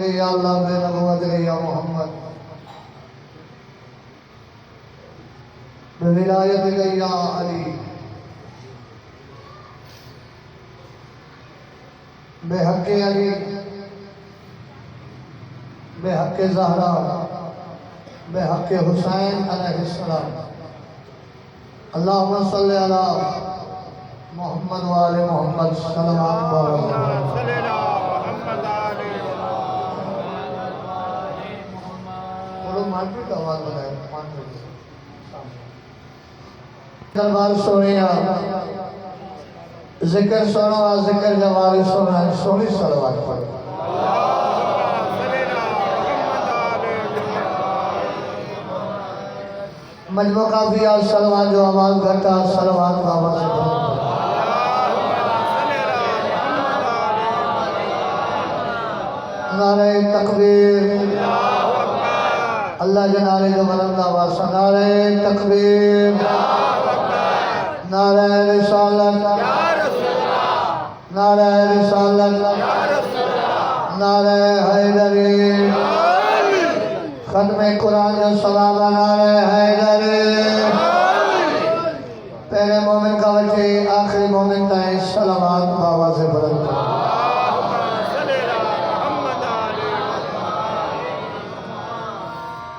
के या अल्लाह बेनबुवत के या मोहम्मद बेविलायत के या अली बेहक़ अली बेहक़ ज़हरा बेहक़ हुसैन अलैहिस्सलाम अल्लाहुम्मा सल्लि अला मोहम्मद व आले मोहम्मद सल्लल्लाहु अलैहि वसल्लम। थोड़ा मानपीट आवाज बनाए मानपीट दरबार सोने जिक्र सुनो जिक्र जवारी सुना सोनी सलवात पढ़ो मजमू काफी आज सलवात जो आवाज घटा सलवात बाबा से नारे तकबीर अल्लाह जनारे जो बुलंद आवाज़ से नारे तकबीर नारे रिसालत नारे रिसालत नारे हैदरी खत्म कुरान जो सलाम नारे हैदरी पहले मोमिन का बच्चे आखिरी मोमिन ताए सलावत बाबा से बुलंद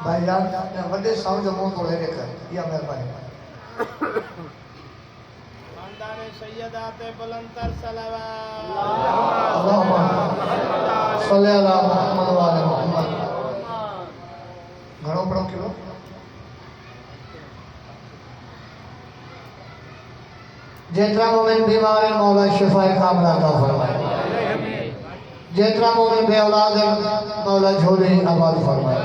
भाईजान वड्डे साउंड जो मुंह तोड़े लेकर या मेहरबानी खानदान सैयदात बुलंदतर सलावत अल्लाहुम्मा सल्लि अला मुहम्मद व आले मुहम्मद घणो पढ़ो किलो जेतरा मोमिन बीमार है मौला शिफाए कामिला अता फरमाए जेतरा मोमिन बे औलाद है मौला झोली आबाद फरमाए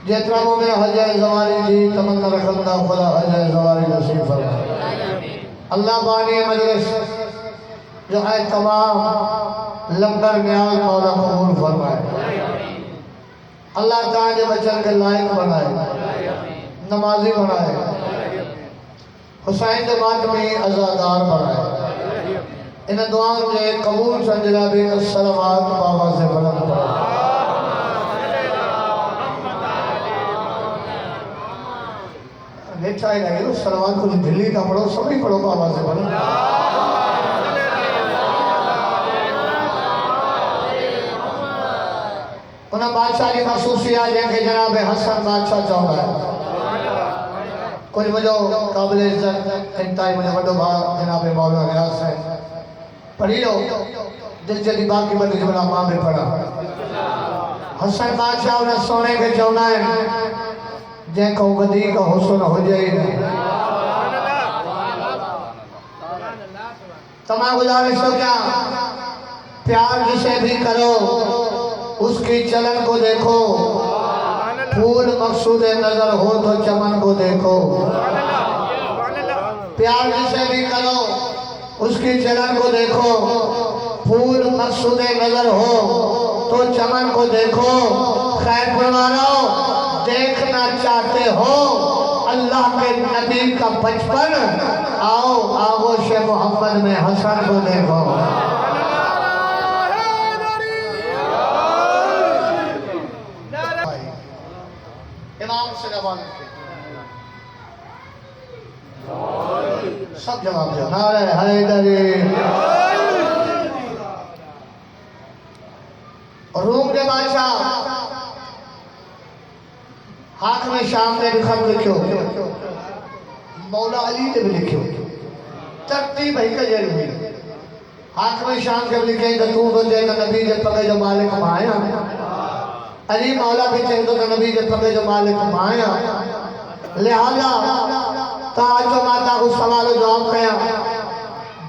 जेतरा मोमिन हज ज़वारी जी तमन्ना रखंदा खुदा हज ज़वारी नसीब फरमाए अल्लाह बानी मजलिस जो है तमाम लंगर न्याज मौला कबूल फरमाए अल्लाह ताला के बचन के लायक बनाए नमाजी बनाए हुसैन के बात में अज़ादार बनाए इन दुआओं के कबूल संजला भी सलावत बाबा से बुलंद बनाए नेचा लगे सलवात को दिल्ली का पढ़ो सभी पढ़ो बाबा से पढ़ो उन बादशाह की खसूसिया जैसे जनाब हसन बादशाह चौंदा है कुछ मुझो काबिल इज्जत इंतहाई मुझे वड्डो भाउ जनाब मौला गियास है पढ़ी लो दिल जदी बाकी बंद जुमला मां में पढ़ा हसन बादशाह उन सोने के चौंदा है जैको वधी का हुस्न हो जाए तमा गुजारिश हो क्या प्यार जिसे भी करो उसकी चलन को देखो फूल मकसूद नजर हो तो चमन को देखो प्यार जिसे भी करो उसकी चलन को देखो फूल मकसूद नजर हो तो चमन को देखो खैर फरमानो देखना चाहते हो अल्लाह के नबी का बचपन आओ आगोश मोहम्मद में हसन को देखो इमाम से जवाब सब जवाब दो नारे हैदरी रूम के बादशाह हाथ में शाम ने भी खत लिखो मौला अली ने भी लिखो तरतीब है का जरी हुई हाथ में शाम के लिखे तो तू तो जे नबी जे पगे जो मालिक माया अली मौला भी चहे तो नबी जे पगे जो मालिक माया लिहाजा ताजो माता को सवाल जवाब कया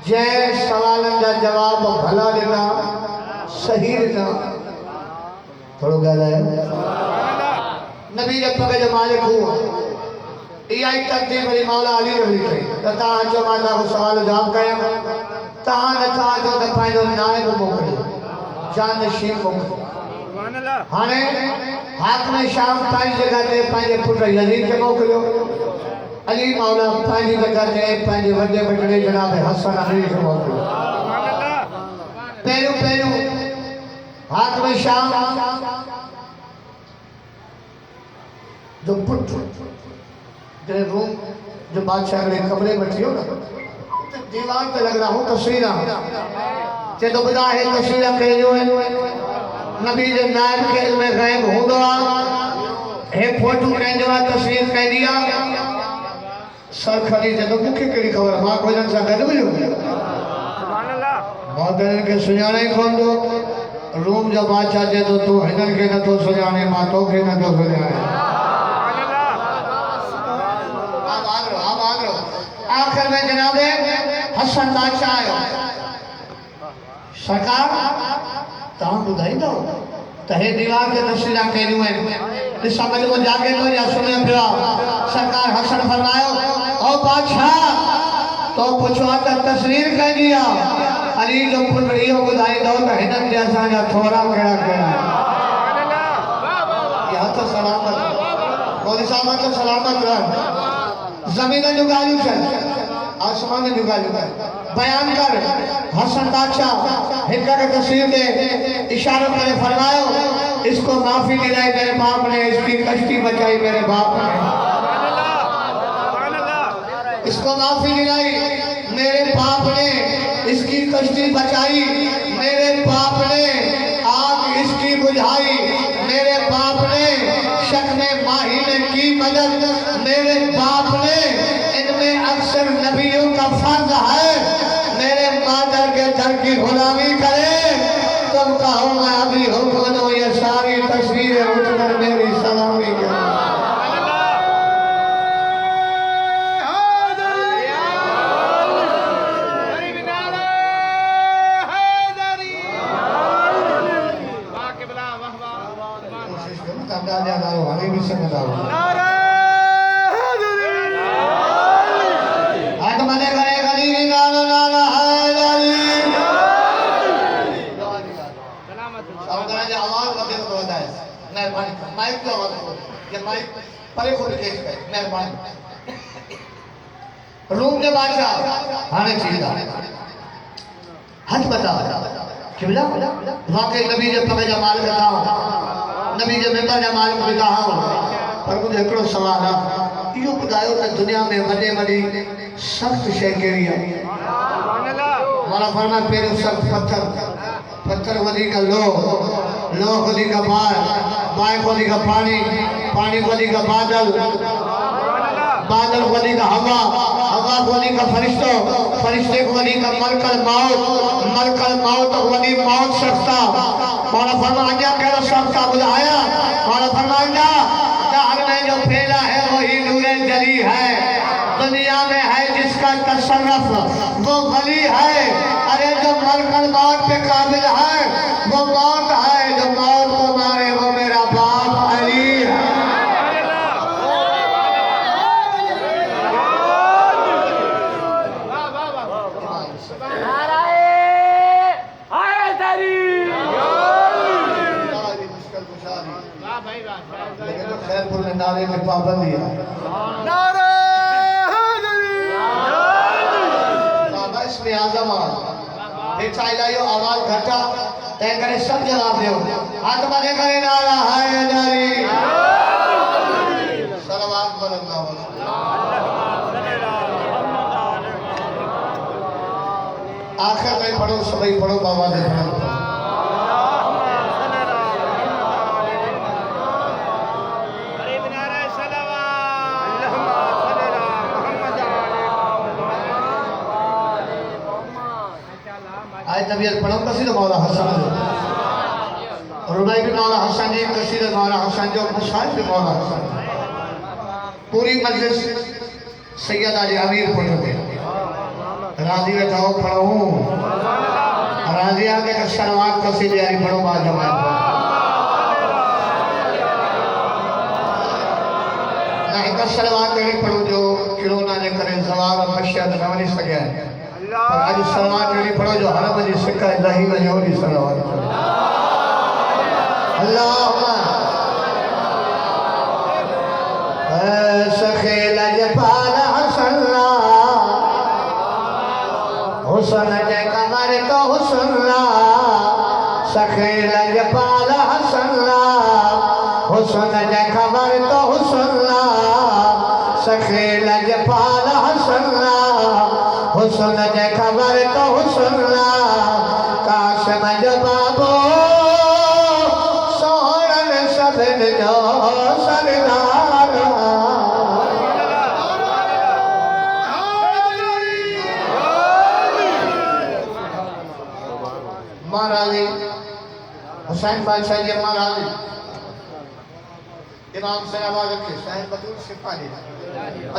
जय सवालन का जवाब भला देना सही देना थोड़ा गया है नबी जब तक जो मालिक हुआ यही तरतीब मेरी मौला अली ने लिखी ता जो माता को सवाल जवाब कया ता नथा जो त पाइदो नायब मोकलियो जानशीन मोकलियो हाने हाथ में शाम पांच जगह ते पांजे पुट यजीद के मोकलियो अली मौला पांजी जगह ते पांजे वडे बटड़े जनाब हसन अली के मोकलियो पेरू पेरू हाथ में शाम जो पुट जो रूम जो बादशाह के कमरे में थियो ना तो दीवार पे लग रहा हूँ तस्वीर जे तो बता है तस्वीर के जो नबी जे नायब के में गायब होंदो है फोटो कह जो तस्वीर कह दिया सर खड़ी जब मुख्य कड़ी खबर मां कोई जन सा गद मिलो सुभान अल्लाह मौदन के सुजाने कोन दो रूम जब बादशाह जे तो तू हिनन के न तो सुजाने मां तो के न तो सुजाने आखिर में जनाबे हसन बादशाह आयो सरकार तहां बुधाईंदो त हे दीवार के तस्वीर कहियो है समझ को जागे तो या सुने पिया सरकार हसन फरमायो ओ बादशाह तो पुछो त तस्वीर कह दिया अली जो पुनरियो बुधाईंदो त हिनन जैसा जा थोड़ा केड़ा केड़ा या तो सलामत बोली साहब तो सलामत रह जमीन जो गालू है आसमान जो गालू है बयान कर हसन बादशाह हिंदा के तस्वीर दे इशारा करे फरमायो इसको माफी दिलाई मेरे बाप ने इसकी कश्ती बचाई मेरे बाप ने इसको माफी दिलाई मेरे बाप ने इसकी कश्ती बचाई मेरे बाप ने आग इसकी बुझाई मेरे बाप ने शक में माही ने की मदद मेरे बाप ने इनमें अक्सर नबियों का फर्ज है मेरे मादर के दर की गुलामी करे तुम कहो मैं अभी हुक्म दो ये सारी तस्वीरें उठकर मेरी सलामी करें रूम के बादशाह हाने चीजा हज बता किबला वाकई नबी जब तक जमाल करता हूं नबी जब मेंबर जमाल करता हूं पर मुझे एकड़ो सवाल है यो बुधायो त दुनिया में वडे वडी सख्त शय केड़ी है सुभान अल्लाह मारा फरमा पेरो सख्त पत्थर वडी का लो वडी का बाय वडी का पानी वडी का बादल वली का हवा वली का फरिश्ते वली का मलकल मौत वली मौत सकता मौला फरमाया केड़ा सकता बुलाया मौला फरमाया जहर में जो फैला है वही नूरे जली है दुनिया में है जिसका तसर्रुफ वो वली है अरे जो मलकल मौत पे काबिल है वो मौत है जो मौत को मारे वो मेरा बाप अली है नारे में पाबंदी है नारे बाबा इसमें आजम चाहिए आवाज घटा तय करे सब जवाब दो हाथ बने करे नारा है नारी सलावत बुलंद आखिर में पढ़ो सभी पढ़ो बाबा दे पढ़ो तबीयत पढ़ो कसीद मौला हसन रुबाई भी मौला हसन जी कसीद मौला हसन जो मुसाहिब भी मौला हसन पूरी मजलिस सैयद अली अमीर पढ़ोगे राजी बैठाओ पढ़ो राजी आगे का सलवात कसीद यारी पढ़ो बाद जमात नहीं का सलवात नहीं पढ़ो जो किरोना ने करे सवाल मशहद नवनी सके पर आज सलवात नहीं पढ़ो जो हरम जी सिक्का इलाही वजह होगी सलवात अल्लाहुम्मा सखे लजपाल हसनला हुसन जे कमर तो हुसनला सखे लजपाल हसनला हुसन जे खबर तो हुसनला सखे लजपाल हसनला हुसन जे खबर तो हुसनला काशम जबाबो सोहरन सभिन जो सरदार महाराजी हुसैन बादशाह जी महाराजी इमाम सलावाद के साहिब बतूर शिफाले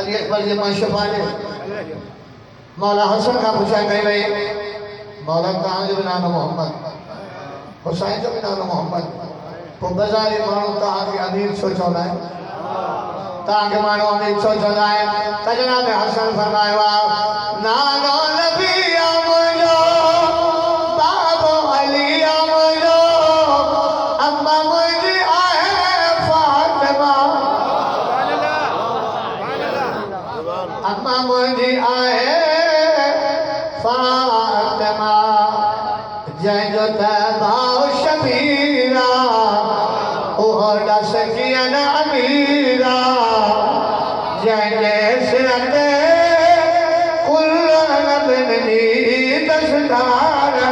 अली अकबर जी मां शिफाले मौला हसन का पूछा गए भाई मौला कहाँ जो नाम मोहम्मद हुसैन जो नाम मोहम्मद तो बाजारी मानो कहाँ के अमीर छो चौला है कहाँ के मानो अमीर छो चौला है तजना में हसन फरमाया नानो नबी अमलो बाबो अली अमलो अम्मा मुझे आए फातिमा अम्मा मुझे आए फातिमा जय जो तबाव शबीरा ओहो दस कियन अमीरा जय सिरत कुल नबनी दसदारा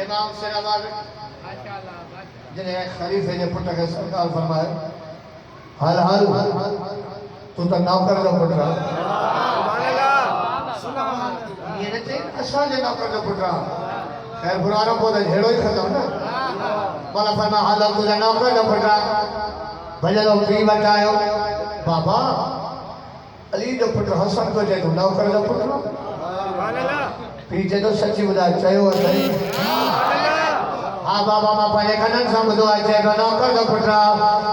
इमाम सिराबाद जिन्हें खलीफे ने पुट के सरकार फरमाए हल हल तू तो नौकर जो पुट रहा ये न चाहिए असा जे नौकर जो पुट रहा खैर बुरानो को तो झेड़ो ही खत्म ना बोला फरमा हल तुझे नौकर जो पुट रहा भजन पी बतायो बाबा अली जो पुट हसन को जे तू नौकर जो पुट रहा पीछे तो सच्ची बुधा चयो सही हाँ बाबा मां पंहिंजे कननि सां ॿुधो आहे चए थो नौकर जो पुट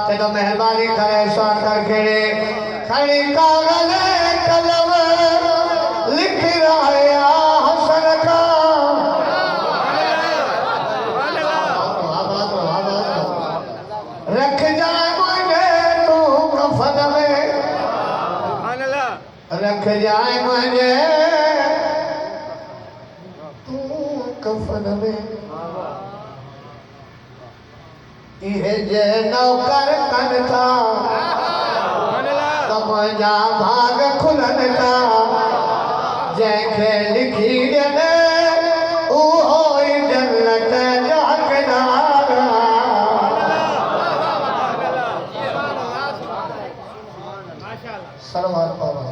चए थो महिरबानी करे एहसान कर खेड़े खणी कागज़ कलम लिख रहा हसन का रख जाए मुझे तू कफन में रख जाए मुझे तू कफन में ये जे नौकर कन था तमजा भाग खुलन था जैसे लिखी ने उहो जन्नत जा किनारा सरवार पावा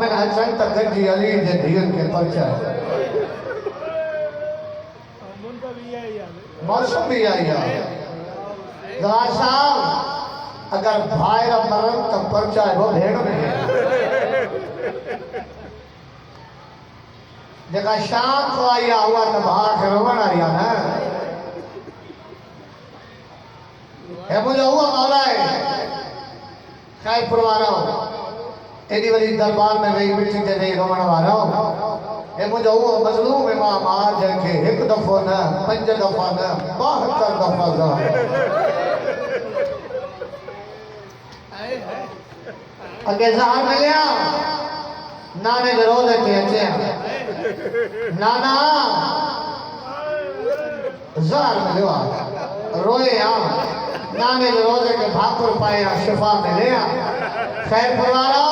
मैं हसन तक जी अली जे धीरन के परिचय मौसम भी आई है जवान साहब अगर भाई रा मरण तो परिचय वो भेड़ में जगह शाम को आया हुआ तो भाग रवण आया ना है मुझे हुआ मौला है खैर पुरवाना हो एडी वरी दरबार में वही मिठी ते नहीं रोवण वारो ए मुझो वो मजलूम इमाम आज के एक दफो न पंज दफा न 72 दफा जा अगे ज़हर मिलिया नाने जे रोज़ ते अचे नाना ज़हर मिलियो रोए आ नाने जे रोज़ के भाकुर पाए शिफा मिलिया खैर परवारो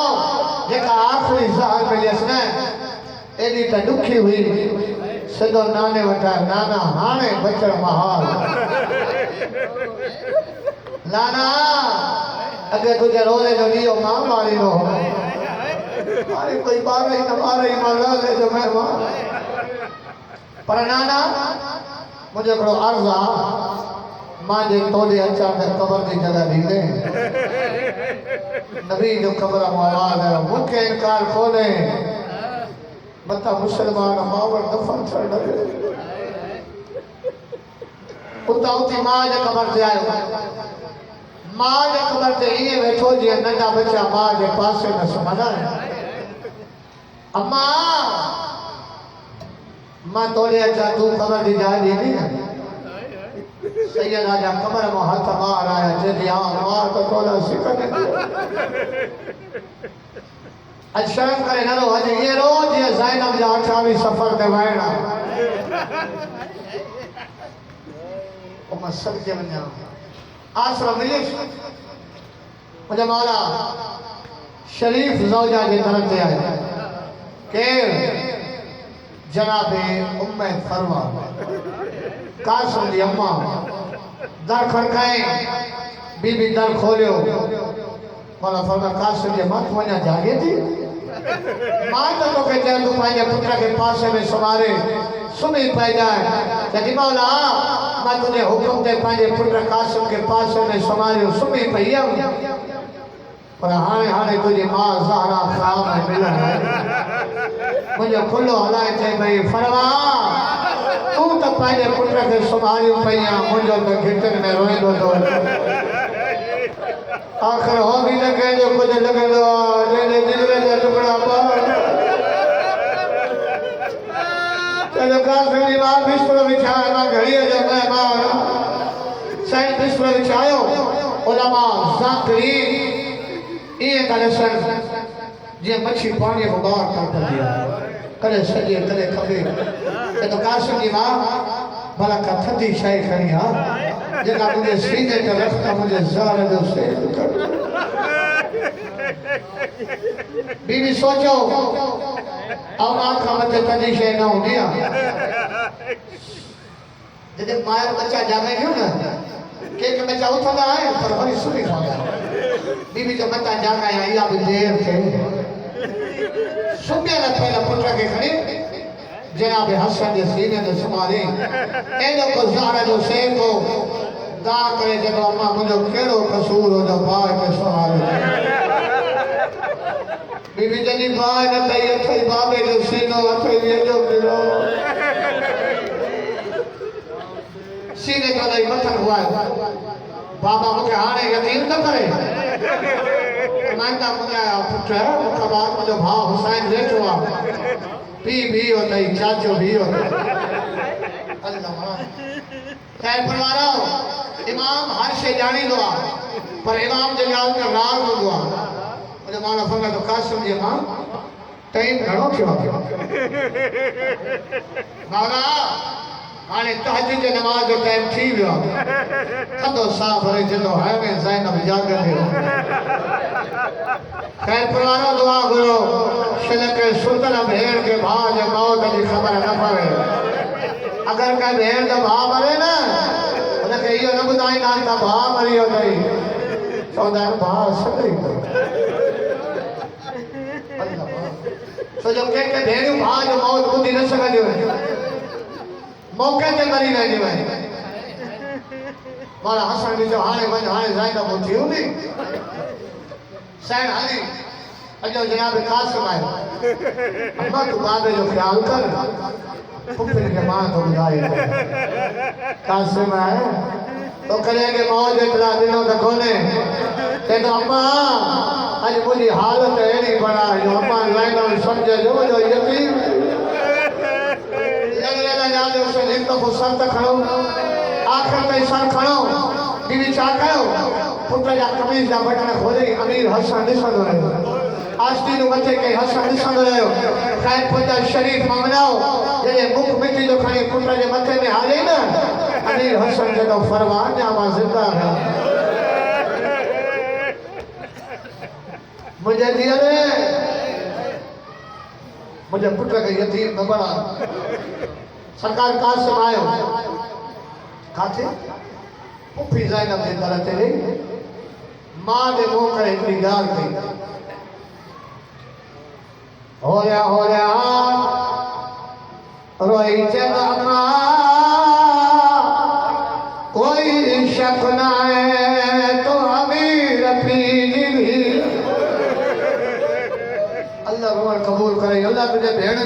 जेका आखिरी ज़हर मिलियस न एडी त दुखी हुई सिधो नाने वटा नाना हाणे बचण महाल नाना अगे तुझे रोज़े जो ॾींहुं मां मारींदो अरे कोई बार ही न मारे मां ले जो महिरबान पर नाना मुझे हिकिड़ो अर्ज़ु आहे मां जे तोड़े अचां त क़बर जी जॻह ॾींदे नबी जो क़बर आवाज़ है मूंखे इनकार कोन्हे मता मुसलमान मावर दफन थियण लॻे उतां उथी मां जे क़बर ते आयो मां जे क़बर ते ईअं वेठो जीअं नंढा बच्चा मां जे पासे न सुम्हंदा आहिनि अम्मा मां तोड़े अचां तूं क़बर जी जाइ ॾींदी सैयद राजा कमर में हाथ मार आया जल्दी आ मार तो तोला सिकन अच्छा करे ना रो अज ये रोज ये ज़ैनब जा 28 सफर ते वणा ओ मसद के वणा आसरा मिले मुझे मौला शरीफ ज़ौजा के तरफ से आए के जनाब उम्मे फरवा कासम दी अम्मा दर खड़काए बीबी दर खोलियो मौला फरमा कासम दी मत वना जागे थी मां तो के चल तू पाए पुत्र के पास में सुमारे सुमी पै जाए जदी मौला मैं तुझे हुक्म दे पाए पुत्र कासम के पास में सुमारे सुमी पईया पर हाणे तुझी मां ज़हरा ख़राब है मिलन है मुझे खुलो हलाए थे भाई फरवा तू तो पाए पुत्र के सुमारे पईया मुझे तो घिटन में रोइंदो तो आखिर हो भी लगे जो कुछ लगे दो ले दिल में टुकड़ा पा चलो कासम दी मां विश्व विचार मां घड़ी जब मैं मां सही विश्व विचारो उलमा ज़ाकरी ये कलेक्शन जे मच्छी पानी को बाहर कर दिया करे सजे करे खबे ये तो कासम दी मां भला का थदी शय खणी हां जेका मुझे सीने पे रखता मुझे ज़ार जो से कर बीवी सोचो अब आंखा मत थदी शय ना होंदी आ जदे मायर बच्चा जागे क्यों ना के बच्चा उठदा है पर बड़ी सुनी खादा बीबी जो मत जागा या भी देर थे सुबह ना पहला पुत्र के खड़े जनाब हसन के सीने में सुमारे एनो को ज़ारा जो से को दा करे जब अम्मा मुझे केड़ो कसूर हो जो बाय के सवाल बीबी जनी बाय न तई थे बाबे जो सीनो थे ये जो गिरो सीने का नहीं मथन हुआ बाबा मुझे हाने यकीन न करे मानता मुझे पुत्र मुझे बात मुझे भाव हुसैन लेटो आ पी भी होता ही चाचो भी होता अल्लाह खैर परवारो इमाम हर शे जानी दो पर इमाम जलाल का राज हो गया मुझे मौला फरमा तो कासम जी मां टाइम घणो थियो मौला हाने तहज्जुद जी नमाज जो टाइम थी वियो थदो साफ रहे जदो है में ज़ैनब जागे थे खैर परवारो दुआ करो शलक सुल्तान भेड़ के भाज मौत की खबर न पवे अगर का भेड़ का भा मरे ना उनके यो न बुधाई ना का भा मरियो नहीं चौदह भा सही तो तो जब के भेड़ भाज मौत बुद्धि न सकदियो मौके ते मरी वेंदी वही मौला हसन भी जो हाणे वञ हाणे ज़ैनब थी हूंदी सैन हली अजो जनाब कासिम आयो अम्मा तू बाबे जो ख्याल कर पुत्र के मां तो बुधाई कासिम आए तो करे के मौज इतला दिनों तक कोने ते तो अम्मा आज मुझी हालत एड़ी बना जो अम्मा ज़ैनब समझे जो यतीम जो से एक तो सर तक खड़ो आखिर तक सर खड़ो बीवी चा कयो पुत्र जा कमीज जा बटन खोले अमीर हसन दिसंदो रहो आस्ती नु मथे के हसन दिसंदो रहो खैर पुत्र शरीफ मामलाओ जे मुख मिट्टी जो खणी पुत्र जे मथे में हाले ना अमीर हसन जो फरमान जा मा जिंदा है मुझे दिया ने मुझे पुत्र के यतीम न बना सरकार कासिम आयो काथे पुफी ज़ैनब जे तरह ते मां दे मुंह करे हिकड़ी गाल कई होया रोई चंद अम्मा कोई शक ना है तो अमीर पीली भी अल्लाह कबूल करे अल्लाह तुझे भेड़